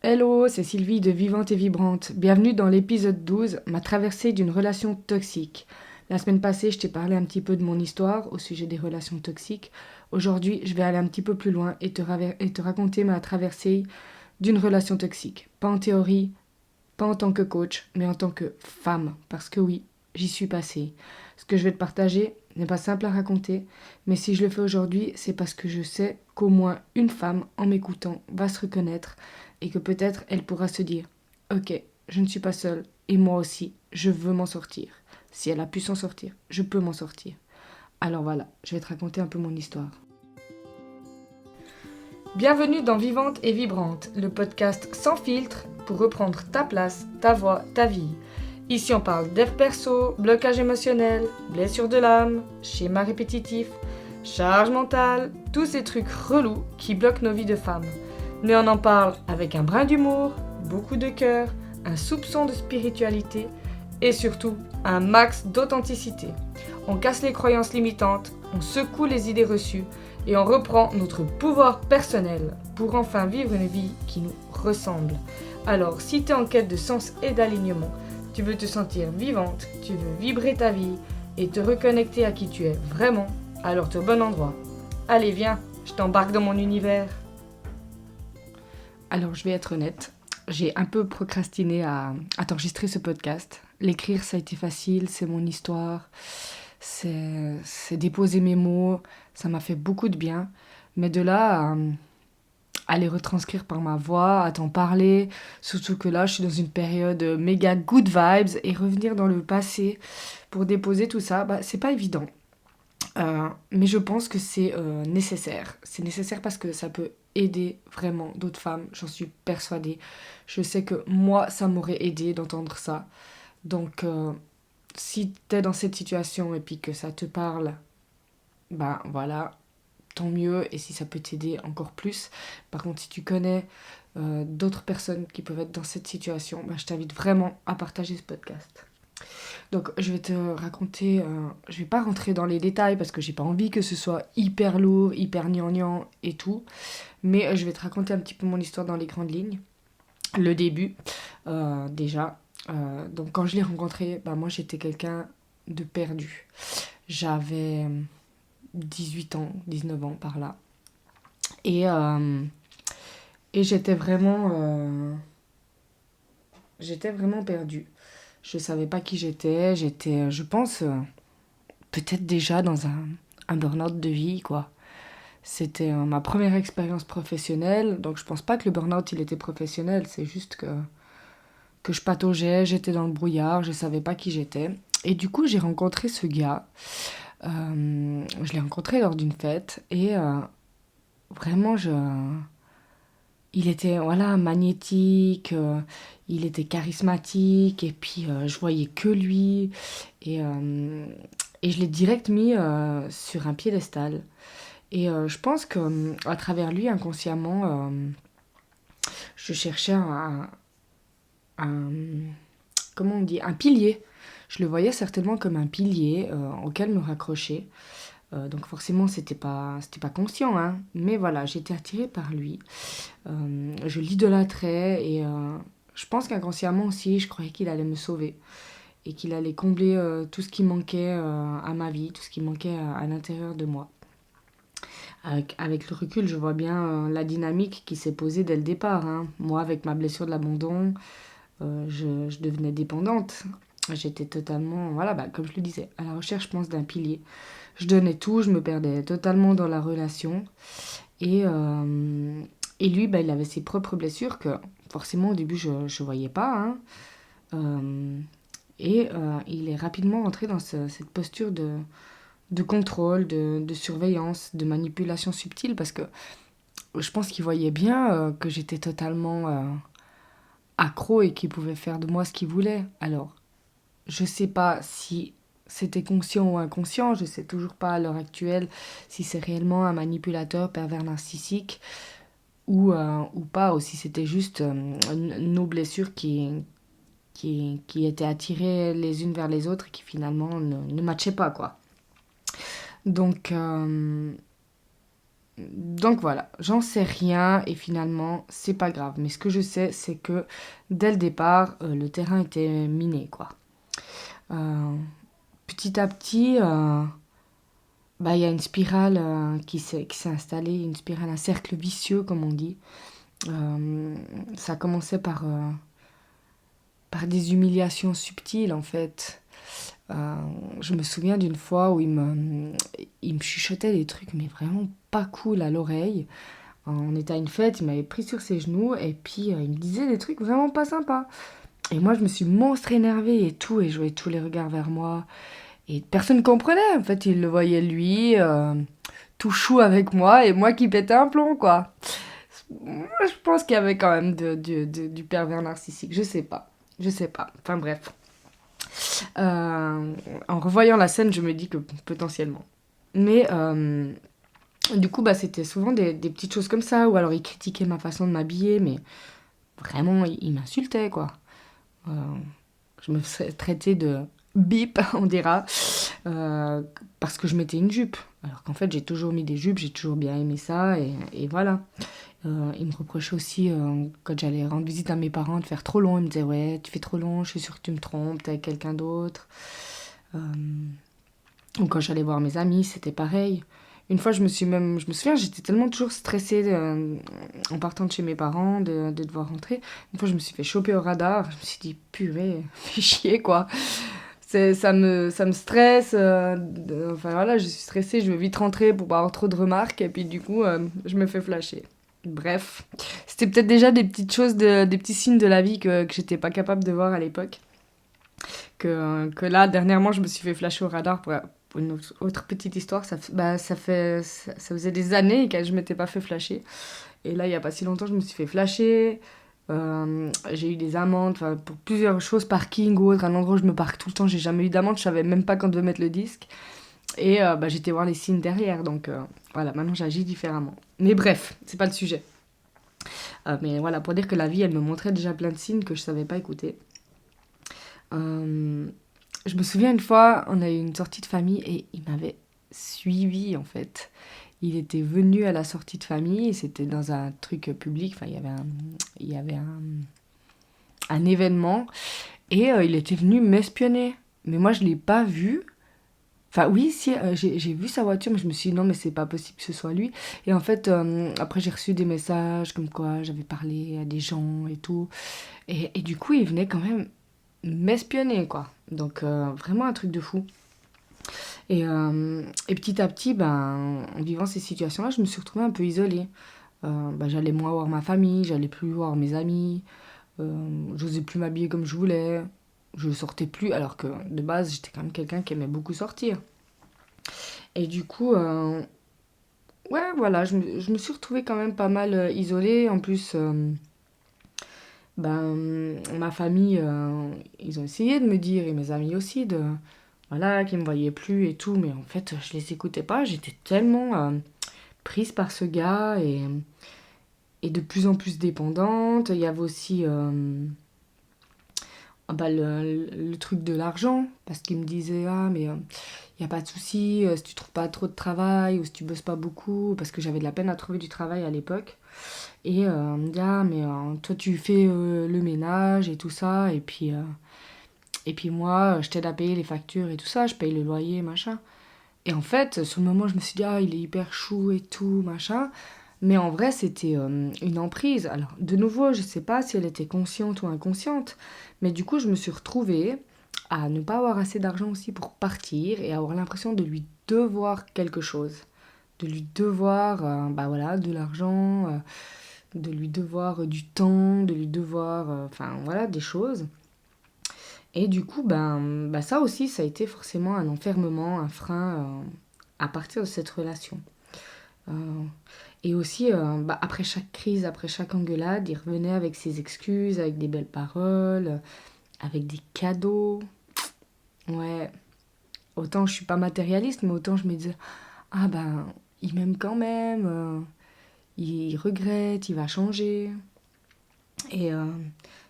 Hello, c'est Sylvie de Vivante et Vibrante. Bienvenue dans l'épisode 12, ma traversée d'une relation toxique. La semaine passée, je t'ai parlé un petit peu de mon histoire au sujet des relations toxiques. Aujourd'hui, je vais aller un petit peu plus loin et te raconter ma traversée d'une relation toxique. Pas en théorie, pas en tant que coach, mais en tant que femme. Parce que oui, j'y suis passée. Ce que je vais te partager n'est pas simple à raconter, mais si je le fais aujourd'hui, c'est parce que je sais qu'au moins une femme, en m'écoutant, va se reconnaître et que peut-être elle pourra se dire « Ok, je ne suis pas seule et moi aussi, je veux m'en sortir. Si elle a pu s'en sortir, je peux m'en sortir. » Alors voilà, je vais te raconter un peu mon histoire. Bienvenue dans Vivante et Vibrante, le podcast sans filtre pour reprendre ta place, ta voix, ta vie. Ici on parle dev perso, blocage émotionnel, blessure de l'âme, schéma répétitif, charge mentale, tous ces trucs relous qui bloquent nos vies de femmes. Mais on en parle avec un brin d'humour, beaucoup de cœur, un soupçon de spiritualité et surtout un max d'authenticité. On casse les croyances limitantes, on secoue les idées reçues et on reprend notre pouvoir personnel pour enfin vivre une vie qui nous ressemble. Alors si tu es en quête de sens et d'alignement, tu veux te sentir vivante, tu veux vibrer ta vie et te reconnecter à qui tu es vraiment, alors tu es au bon endroit. Allez viens, je t'embarque dans mon univers. Alors je vais être honnête, j'ai un peu procrastiné à t'enregistrer ce podcast. L'écrire ça a été facile, c'est mon histoire, c'est déposer mes mots, ça m'a fait beaucoup de bien. Mais de là à les retranscrire par ma voix, à t'en parler, surtout que là je suis dans une période méga good vibes et revenir dans le passé pour déposer tout ça, c'est pas évident. Mais je pense que c'est nécessaire. C'est nécessaire parce que ça peut aider vraiment d'autres femmes, j'en suis persuadée. Je sais que moi, ça m'aurait aidé d'entendre ça. Donc, si t'es dans cette situation et puis que ça te parle, voilà, tant mieux. Et si ça peut t'aider encore plus. Par contre, si tu connais d'autres personnes qui peuvent être dans cette situation, je t'invite vraiment à partager ce podcast. Donc je vais te raconter, je vais pas rentrer dans les détails parce que j'ai pas envie que ce soit hyper lourd, hyper gnangnan et tout, mais je vais te raconter un petit peu mon histoire dans les grandes lignes. Le début, déjà. Donc quand je l'ai rencontré, moi j'étais quelqu'un de perdu. J'avais 18 ans, 19 ans par là. Et j'étais vraiment perdue. Je savais pas qui j'étais. J'étais, je pense, peut-être déjà dans un burn-out de vie, quoi. C'était ma première expérience professionnelle. Donc je pense pas que le burn-out, il était professionnel. C'est juste que je pataugeais, j'étais dans le brouillard, je savais pas qui j'étais. Et du coup, j'ai rencontré ce gars. Je l'ai rencontré lors d'une fête. Et vraiment, il était voilà magnétique, il était charismatique et puis je voyais que lui et, euh, et je l'ai direct mis sur un piédestal. Et je pense que à travers lui inconsciemment, je cherchais un comment on dit un pilier. Je le voyais certainement comme un pilier auquel me raccrocher. Donc forcément c'était pas conscient, hein, mais voilà, j'étais attirée par lui. Je l'idolâtrais et je pense qu'inconsciemment aussi, je croyais qu'il allait me sauver et qu'il allait combler tout ce qui manquait à ma vie, tout ce qui manquait à l'intérieur de moi. Avec le recul, je vois bien la dynamique qui s'est posée dès le départ, hein. Moi, avec ma blessure de l'abandon, je devenais dépendante. J'étais totalement, voilà, comme je le disais, à la recherche, je pense, d'un pilier. Je donnais tout, je me perdais totalement dans la relation. Et, euh, et lui, il avait ses propres blessures que forcément au début je ne voyais pas, hein. Euh, il est rapidement rentré dans cette posture de contrôle, de surveillance, de manipulation subtile parce que je pense qu'il voyait bien que j'étais totalement accro et qu'il pouvait faire de moi ce qu'il voulait. Alors, je sais pas si c'était conscient ou inconscient, je sais toujours pas à l'heure actuelle si c'est réellement un manipulateur pervers narcissique ou pas, ou si c'était juste nos blessures qui étaient attirées les unes vers les autres et qui finalement ne matchaient pas, quoi. Donc, Donc voilà, j'en sais rien et finalement, c'est pas grave. Mais ce que je sais, c'est que dès le départ, le terrain était miné, quoi. Euh, Petit à petit, il y a une spirale qui s'est installée, une spirale, un cercle vicieux, comme on dit. Ça commençait par des humiliations subtiles, en fait. Euh, je me souviens d'une fois où il me chuchotait des trucs, mais vraiment pas cool à l'oreille. On était à une fête, il m'avait pris sur ses genoux et puis il me disait des trucs vraiment pas sympas. Et moi, je me suis monstre énervée et tout, et je voyais tous les regards vers moi. Et personne ne comprenait, en fait, il le voyait lui, tout chou avec moi, et moi qui pétais un plomb, quoi. Moi, je pense qu'il y avait quand même du pervers narcissique, je sais pas. Je sais pas. Enfin bref. En revoyant la scène, je me dis que potentiellement. Mais du coup, c'était souvent des petites choses comme ça, ou alors il critiquait ma façon de m'habiller, mais vraiment, il m'insultait, quoi. Euh, je me faisais traiter de bip, on dira, euh, parce que je mettais une jupe. Alors qu'en fait, j'ai toujours mis des jupes, j'ai toujours bien aimé ça, et voilà. Il me reprochait aussi, quand j'allais rendre visite à mes parents, de faire trop long. Il me disait, ouais, tu fais trop long, je suis sûre que tu me trompes, t'es avec quelqu'un d'autre. Euh, ou quand j'allais voir mes amis, c'était pareil. Une fois, je me souviens, j'étais tellement toujours stressée en partant de chez mes parents, de devoir rentrer. Une fois, je me suis fait choper au radar. Je me suis dit, purée, fais chier, quoi. Ça me stresse. Enfin voilà, je suis stressée, je veux vite rentrer pour pas avoir trop de remarques. Et puis du coup, je me fais flasher. Bref, c'était peut-être déjà des petites choses, des petits signes de la vie que j'étais pas capable de voir à l'époque. Que là, dernièrement, je me suis fait flasher au radar pour une autre petite histoire. Ça faisait des années que je m'étais pas fait flasher. Et là, il y a pas si longtemps, je me suis fait flasher. J'ai eu des amendes pour plusieurs choses, parking ou autre, un endroit où je me parque tout le temps. J'ai jamais eu d'amende, je savais même pas quand devait mettre le disque. Et j'étais voir les signes derrière, donc voilà, maintenant j'agis différemment. Mais bref, c'est pas le sujet. Mais voilà, pour dire que la vie, elle me montrait déjà plein de signes que je savais pas écouter. Euh, je me souviens une fois, on a eu une sortie de famille et il m'avait suivi en fait. Il était venu à la sortie de famille, et c'était dans un truc public, enfin il y avait un événement, et il était venu m'espionner. Mais moi je l'ai pas vu. Enfin oui, si, j'ai vu sa voiture, mais je me suis dit non mais c'est pas possible que ce soit lui. Et en fait, après j'ai reçu des messages comme quoi j'avais parlé à des gens et tout. Et du coup il venait quand même m'espionner, quoi. Donc, vraiment un truc de fou. Et petit à petit, en vivant ces situations-là, je me suis retrouvée un peu isolée. J'allais moins voir ma famille, j'allais plus voir mes amis, j'osais plus m'habiller comme je voulais, je sortais plus, alors que de base, j'étais quand même quelqu'un qui aimait beaucoup sortir. Et du coup, ouais, voilà, je me suis retrouvée quand même pas mal isolée. En plus, ma famille, ils ont essayé de me dire, et mes amis aussi, voilà, qu'ils me voyaient plus et tout, mais en fait, je les écoutais pas. J'étais tellement prise par ce gars et de plus en plus dépendante. Il y avait aussi le truc de l'argent, parce qu'il me disait, ah, mais il n'y a pas de souci, si tu trouves pas trop de travail ou si tu bosses pas beaucoup, parce que j'avais de la peine à trouver du travail à l'époque. Et on me dit, ah, mais toi, tu fais le ménage et tout ça, et puis moi, je t'aide à payer les factures et tout ça, je paye le loyer, machin. Et en fait, sur le moment, je me suis dit, ah, il est hyper chou et tout, machin. Mais en vrai, c'était une emprise. Alors, de nouveau, je sais pas si elle était consciente ou inconsciente, mais du coup, je me suis retrouvée à ne pas avoir assez d'argent aussi pour partir et avoir l'impression de lui devoir quelque chose. De lui devoir, voilà, de l'argent, de lui devoir du temps, de lui devoir, enfin, voilà, des choses. Et du coup, ça aussi, ça a été forcément un enfermement, un frein à partir de cette relation. Euh, et aussi, après chaque crise, après chaque engueulade, il revenait avec ses excuses, avec des belles paroles, avec des cadeaux. Ouais, autant je suis pas matérialiste, mais autant je me disais, ah il m'aime quand même, il regrette, il va changer. Et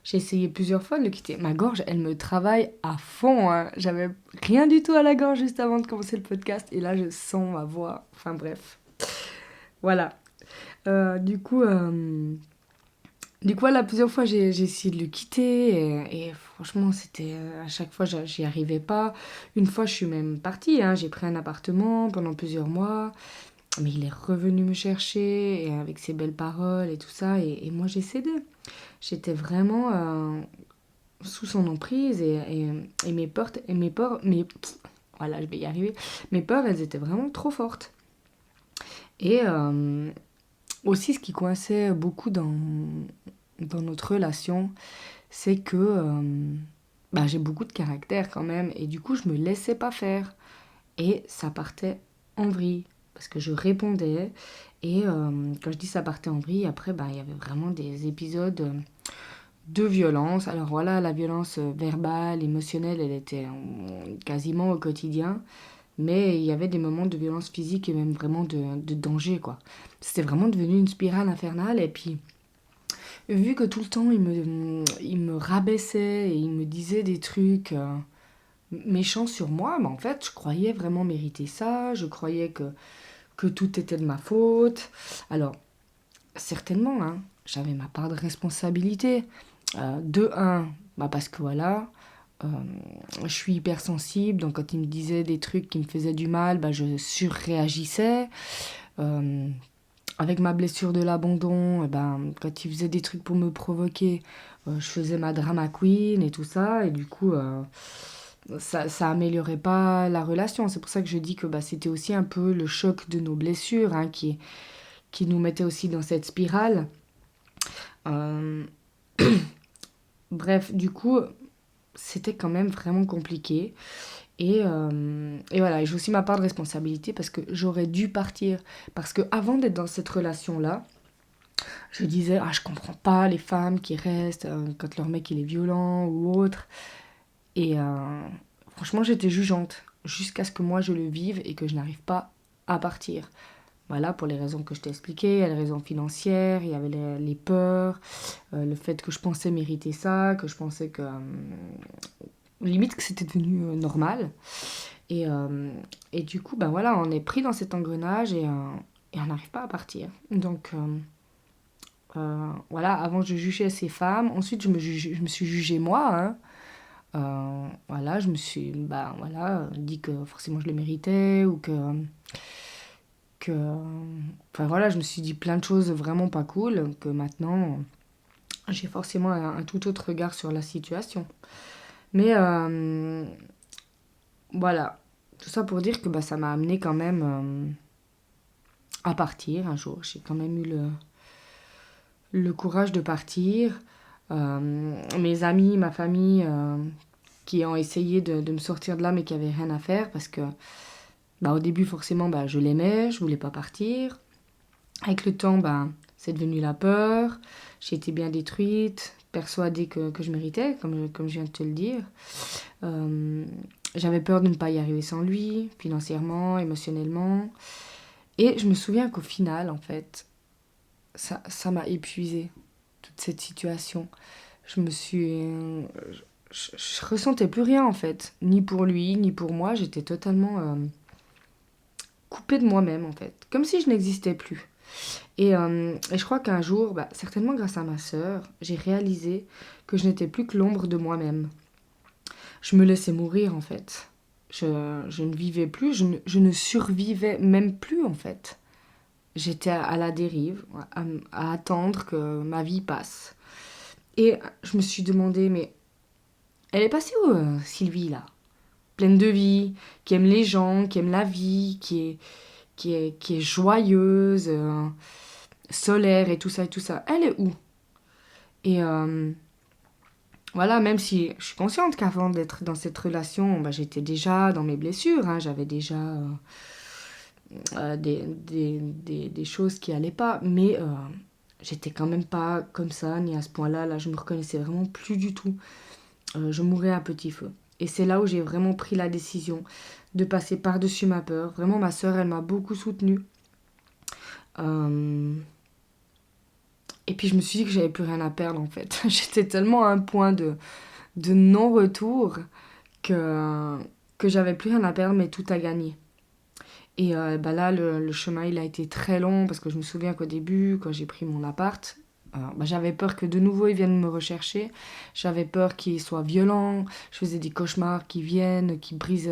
j'ai essayé plusieurs fois de le quitter. Ma gorge, elle me travaille à fond, hein. J'avais rien du tout à la gorge juste avant de commencer le podcast. Et là, je sens ma voix. Enfin bref. Voilà. Euh, du coup, euh, voilà, plusieurs fois j'ai essayé de le quitter et franchement, c'était à chaque fois j'y arrivais pas. Une fois, je suis même partie, hein, j'ai pris un appartement pendant plusieurs mois, mais il est revenu me chercher et avec ses belles paroles et tout ça, et moi j'ai cédé. J'étais vraiment sous son emprise et mes peurs, voilà, je vais y arriver. Mes peurs, elles étaient vraiment trop fortes. Et aussi, ce qui coinçait beaucoup dans notre relation, c'est que bah, j'ai beaucoup de caractère quand même, et du coup, je me laissais pas faire. Et ça partait en vrille, parce que je répondais, et quand je dis ça partait en vrille, après, bah, il y avait vraiment des épisodes de violence. Alors voilà, la violence verbale, émotionnelle, elle était quasiment au quotidien. Mais il y avait des moments de violence physique et même vraiment de danger, quoi. C'était vraiment devenu une spirale infernale. Et puis, vu que tout le temps, il me rabaissait et il me disait des trucs méchants sur moi, bah en fait, je croyais vraiment mériter ça. Je croyais que tout était de ma faute. Alors, certainement, hein, j'avais ma part de responsabilité. De un, bah parce que voilà, euh, je suis hypersensible, donc quand il me disait des trucs qui me faisaient du mal, bah je surréagissais. Euh, avec ma blessure de l'abandon, eh ben, quand il faisait des trucs pour me provoquer, je faisais ma drama queen et tout ça, et du coup, ça améliorait pas la relation. C'est pour ça que je dis que bah, c'était aussi un peu le choc de nos blessures hein, qui nous mettait aussi dans cette spirale. Euh, Bref, du coup, c'était quand même vraiment compliqué. Et voilà, et j'ai aussi ma part de responsabilité parce que j'aurais dû partir. Parce que avant d'être dans cette relation-là, je disais, ah, je comprends pas les femmes qui restent quand leur mec il est violent ou autre. Et franchement, j'étais jugeante jusqu'à ce que moi je le vive et que je n'arrive pas à partir. Voilà, pour les raisons que je t'ai expliquées, il y a les raisons financières, il y avait les peurs, le fait que je pensais mériter ça, que je pensais que limite que c'était devenu normal. Et, euh, et du coup, ben voilà, on est pris dans cet engrenage et on n'arrive pas à partir. Donc voilà, avant je jugeais ces femmes, ensuite je me suis jugée moi. Hein. Voilà, je me suis bah, voilà, dit que forcément je le méritais ou que... Enfin voilà, je me suis dit plein de choses vraiment pas cool, que maintenant j'ai forcément un tout autre regard sur la situation. Mais voilà, tout ça pour dire que bah, ça m'a amené quand même à partir un jour. J'ai quand même eu le courage de partir. Mes amis, ma famille qui ont essayé de me sortir de là mais qui n'avaient rien à faire parce que bah, au début forcément bah, je l'aimais, je voulais pas partir. Avec le temps, bah, c'est devenu la peur. J'ai été bien détruite, persuadée que je méritais, comme je viens de te le dire. Euh, J'avais peur de ne pas y arriver sans lui, financièrement, émotionnellement. Et je me souviens qu'au final, en fait, ça m'a épuisée, toute cette situation. Je me suis... je ressentais plus rien, en fait. Ni pour lui, ni pour moi. J'étais totalement coupée de moi-même, en fait. Comme si je n'existais plus. Et je crois qu'un jour, bah, certainement grâce à ma sœur, j'ai réalisé que je n'étais plus que l'ombre de moi-même. Je me laissais mourir, en fait. Je ne vivais plus, je ne survivais même plus, en fait. J'étais à la dérive, à attendre que ma vie passe. Et je me suis demandé, mais elle est passée où, Sylvie, là? Pleine de vie, qui aime les gens, qui aime la vie, qui est joyeuse, solaire et tout ça et tout ça. Elle est où? Et voilà, même si je suis consciente qu'avant d'être dans cette relation, bah, j'étais déjà dans mes blessures, hein, j'avais déjà des choses qui allaient pas, mais j'étais quand même pas comme ça, ni à ce point-là. Là, je me reconnaissais vraiment plus du tout. Je mourais à petit feu. Et c'est là où j'ai vraiment pris la décision de passer par-dessus ma peur. Vraiment, ma sœur, elle m'a beaucoup soutenue. Euh, Et puis je me suis dit que j'avais plus rien à perdre en fait. J'étais tellement à un point de non-retour que, que j'avais plus rien à perdre mais tout à gagner. Et là, le chemin, il a été très long parce que je me souviens qu'au début, quand j'ai pris mon appart, j'avais peur que de nouveau ils viennent me rechercher. J'avais peur qu'ils soient violents. Je faisais des cauchemars qui viennent, qui brisent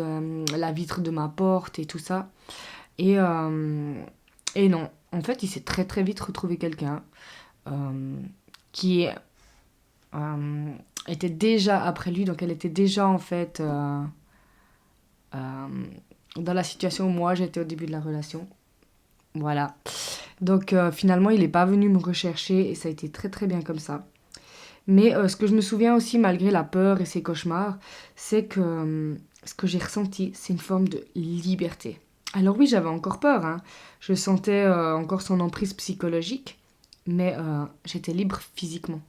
la vitre de ma porte et tout ça. Et, euh, et non, en fait, il s'est très très vite retrouvé quelqu'un euh, qui euh, était déjà après lui, donc elle était déjà en fait euh, dans la situation où moi j'étais au début de la relation. Voilà. Donc finalement, il n'est pas venu me rechercher et ça a été très très bien comme ça. Mais ce que je me souviens aussi, malgré la peur et ces cauchemars, c'est que ce que j'ai ressenti, c'est une forme de liberté. Alors oui, j'avais encore peur, hein. Je sentais encore son emprise psychologique, mais j'étais libre physiquement.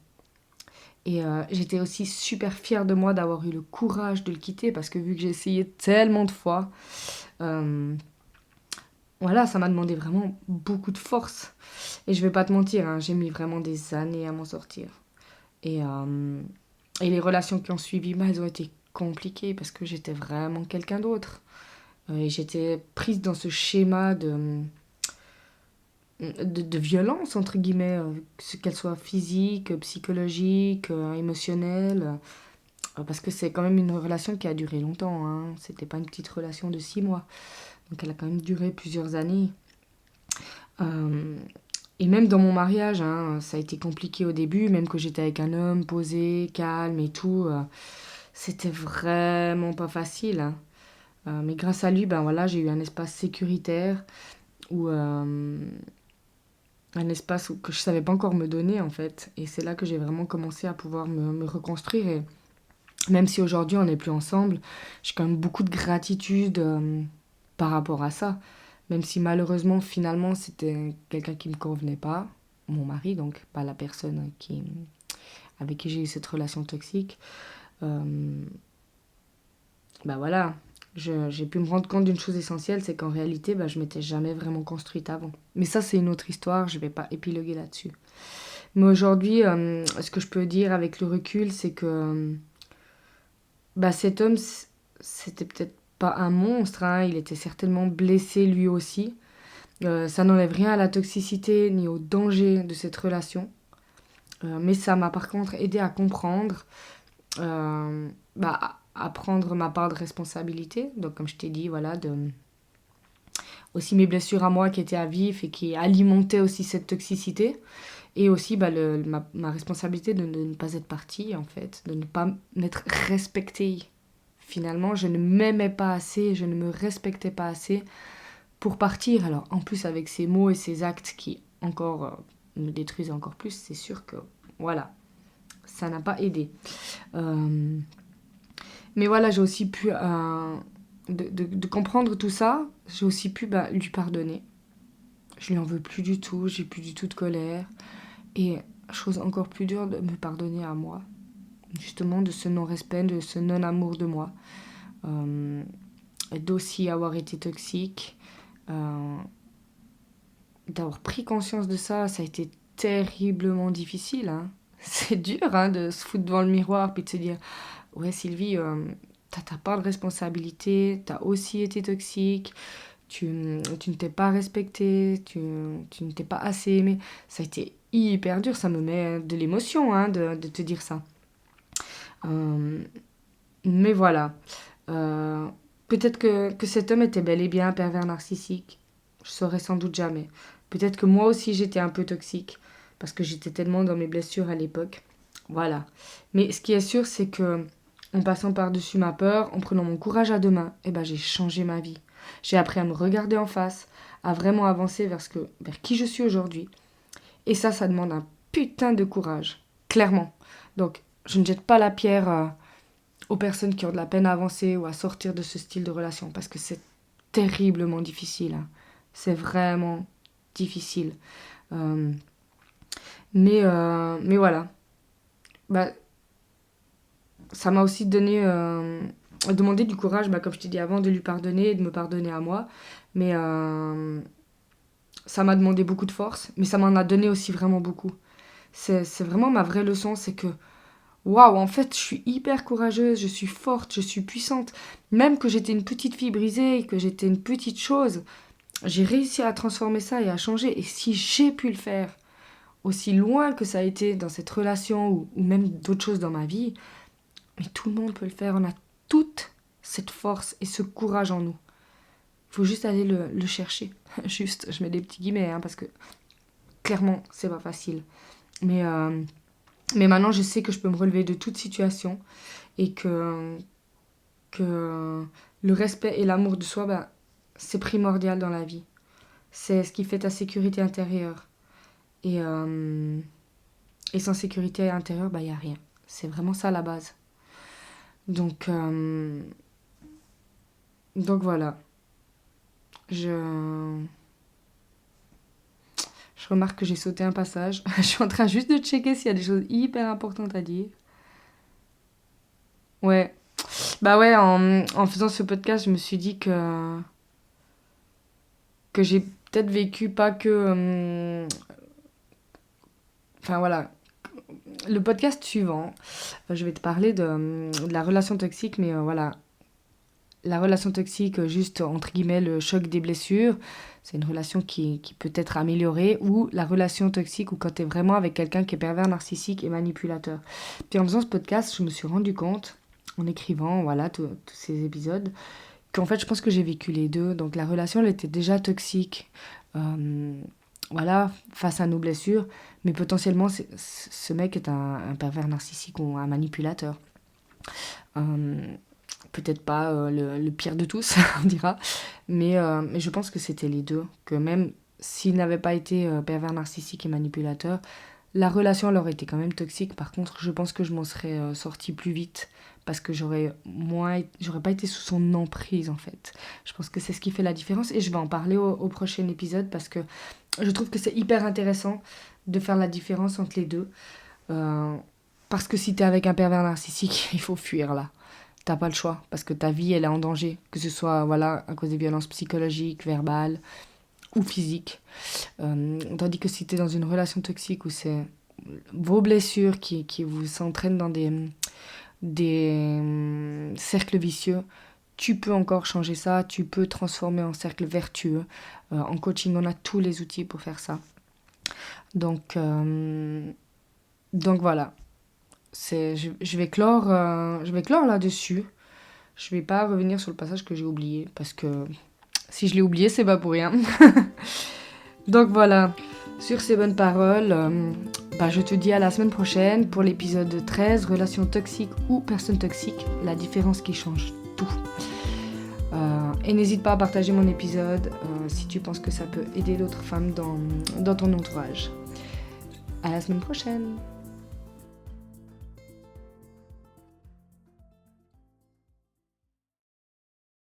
Et j'étais aussi super fière de moi d'avoir eu le courage de le quitter, parce que vu que j'ai essayé tellement de fois, euh, voilà, ça m'a demandé vraiment beaucoup de force. Et je vais pas te mentir, hein, j'ai mis vraiment des années à m'en sortir. Et, euh, et les relations qui ont suivi, elles ont été compliquées parce que j'étais vraiment quelqu'un d'autre. Et j'étais prise dans ce schéma de violence, entre guillemets, qu'elle soit physique, psychologique, émotionnelle. Parce que c'est quand même une relation qui a duré longtemps, hein. C'était pas une petite relation de 6 mois. Donc elle a quand même duré plusieurs années. Euh, et même dans mon mariage, hein, ça a été compliqué au début, même que j'étais avec un homme posé, calme et tout. C'était vraiment pas facile, hein. Mais grâce à lui, ben voilà, j'ai eu un espace sécuritaire où un espace que je savais pas encore me donner en fait. Et c'est là que j'ai vraiment commencé à pouvoir me reconstruire. Et même si aujourd'hui on n'est plus ensemble, j'ai quand même beaucoup de gratitude par rapport à ça. Même si malheureusement finalement c'était quelqu'un qui me convenait pas, mon mari donc, pas la personne avec qui j'ai eu cette relation toxique. Euh, Bah voilà, j'ai pu me rendre compte d'une chose essentielle, c'est qu'en réalité, bah, je m'étais jamais vraiment construite avant. Mais ça, c'est une autre histoire, je vais pas épiloguer là-dessus. Mais aujourd'hui, ce que je peux dire avec le recul, c'est que bah, cet homme, c'était peut-être pas un monstre, hein, il était certainement blessé lui aussi. Ça n'enlève rien à la toxicité ni au danger de cette relation. Mais ça m'a par contre aidé à comprendre à prendre ma part de responsabilité. Donc, comme je t'ai dit, voilà, aussi mes blessures à moi qui étaient à vif et qui alimentaient aussi cette toxicité. Et aussi ma responsabilité de ne pas être partie, en fait, de ne pas m'être respectée. Finalement, je ne m'aimais pas assez, je ne me respectais pas assez pour partir. Alors, en plus, avec ces mots et ces actes qui encore me détruisent encore plus, c'est sûr que, voilà, ça n'a pas aidé. Euh, Mais voilà, j'ai aussi pu, de comprendre tout ça, j'ai aussi pu lui pardonner. Je lui en veux plus du tout, j'ai plus du tout de colère. Et chose encore plus dure, de me pardonner à moi. Justement, de ce non-respect, de ce non-amour de moi. Euh, et d'aussi avoir été toxique. euh, D'avoir pris conscience de ça, ça a été terriblement difficile, hein. C'est dur, hein, de se foutre devant le miroir puis de se dire ouais, Sylvie, t'as ta part de responsabilité, t'as aussi été toxique, tu ne t'es pas respectée, tu ne t'es pas assez aimée. Ça a été hyper dur, ça me met de l'émotion, hein, de te dire ça. Euh, mais voilà. Euh, Peut-être que cet homme était bel et bien un pervers narcissique. Je saurais sans doute jamais. Peut-être que moi aussi j'étais un peu toxique, parce que j'étais tellement dans mes blessures à l'époque. Voilà. Mais ce qui est sûr, c'est que en passant par-dessus ma peur, en prenant mon courage à deux mains, eh ben, j'ai changé ma vie. J'ai appris à me regarder en face, à vraiment avancer vers qui je suis aujourd'hui. Et ça demande un putain de courage. Clairement. Donc, je ne jette pas la pierre aux personnes qui ont de la peine à avancer ou à sortir de ce style de relation, parce que c'est terriblement difficile, hein. C'est vraiment difficile. Euh, mais voilà. Bah, ça m'a aussi demandé du courage, comme je t'ai dit avant, de lui pardonner et de me pardonner à moi. Mais ça m'a demandé beaucoup de force, mais ça m'en a donné aussi vraiment beaucoup. C'est vraiment ma vraie leçon, c'est que, waouh, en fait, je suis hyper courageuse, je suis forte, je suis puissante. Même que j'étais une petite fille brisée, que j'étais une petite chose, j'ai réussi à transformer ça et à changer. Et si j'ai pu le faire aussi loin que ça a été dans cette relation ou même d'autres choses dans ma vie, mais tout le monde peut le faire. On a toute cette force et ce courage en nous. Il faut juste aller le chercher. Juste, je mets des petits guillemets, hein, parce que clairement, c'est pas facile. Mais maintenant, je sais que je peux me relever de toute situation et que le respect et l'amour de soi, bah, c'est primordial dans la vie. C'est ce qui fait ta sécurité intérieure. Et, euh, et sans sécurité intérieure, bah, il n'y a rien. C'est vraiment ça la base. Donc, euh, donc voilà. Je, je remarque que j'ai sauté un passage. Je suis en train juste de checker s'il y a des choses hyper importantes à dire. Ouais. Bah ouais, en faisant ce podcast, je me suis dit que j'ai peut-être vécu pas que... Enfin voilà, le podcast suivant, je vais te parler de la relation toxique, mais voilà, la relation toxique, juste entre guillemets le choc des blessures, c'est une relation qui peut être améliorée, ou la relation toxique où quand tu es vraiment avec quelqu'un qui est pervers, narcissique et manipulateur. Puis en faisant ce podcast, je me suis rendu compte, en écrivant voilà tous ces épisodes, qu'en fait je pense que j'ai vécu les deux. Donc la relation elle était déjà toxique, voilà, face à nos blessures, mais potentiellement ce mec est un pervers narcissique ou un manipulateur. Euh, Peut-être pas le pire de tous, on dira, mais je pense que c'était les deux, que même s'il n'avait pas été pervers narcissique et manipulateur, la relation elle aurait été quand même toxique. Par contre, je pense que je m'en serais sortie plus vite parce que j'aurais pas été sous son emprise en fait. Je pense que c'est ce qui fait la différence et je vais en parler au prochain épisode parce que je trouve que c'est hyper intéressant de faire la différence entre les deux. Euh, Parce que si t'es avec un pervers narcissique, il faut fuir là. T'as pas le choix parce que ta vie elle est en danger, que ce soit voilà à cause des violences psychologiques, verbales ou physiques. Tandis que si t'es dans une relation toxique où c'est vos blessures qui vous entraînent dans des cercles vicieux, tu peux encore changer ça, tu peux transformer en cercle vertueux. En coaching, on a tous les outils pour faire ça. Donc, euh, donc voilà, je vais clore là-dessus. Je vais pas revenir sur le passage que j'ai oublié parce que si je l'ai oublié, c'est pas pour rien. Donc voilà, sur ces bonnes paroles, je te dis à la semaine prochaine pour l'épisode 13, relations toxiques ou personnes toxiques, la différence qui change tout. Et n'hésite pas à partager mon épisode si tu penses que ça peut aider d'autres femmes dans ton entourage. À la semaine prochaine!